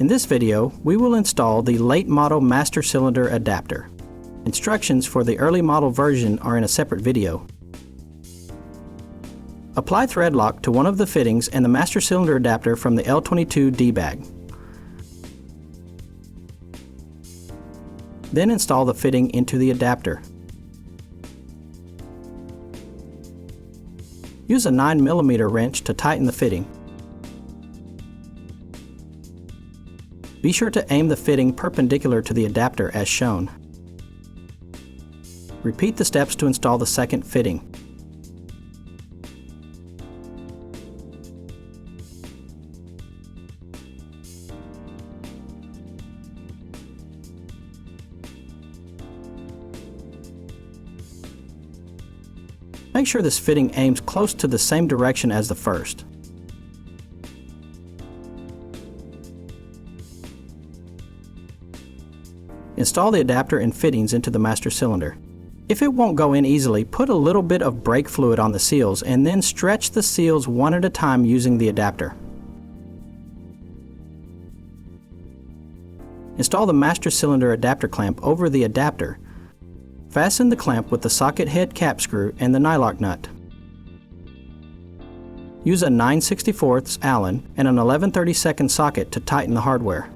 In this video, we will install the late model master cylinder adapter. Instructions for the early model version are in a separate video. Apply thread lock to one of the fittings and the master cylinder adapter from the L22D bag. Then install the fitting into the adapter. Use a 9mm wrench to tighten the fitting. Be sure to aim the fitting perpendicular to the adapter as shown. Repeat the steps to install the second fitting. Make sure this fitting aims close to the same direction as the first. Install the adapter and fittings into the master cylinder. If it won't go in easily, put a little bit of brake fluid on the seals and then stretch the seals one at a time using the adapter. Install the master cylinder adapter clamp over the adapter. Fasten the clamp with the socket head cap screw and the nylok nut. Use a 9/64 Allen and an 11/32 socket to tighten the hardware.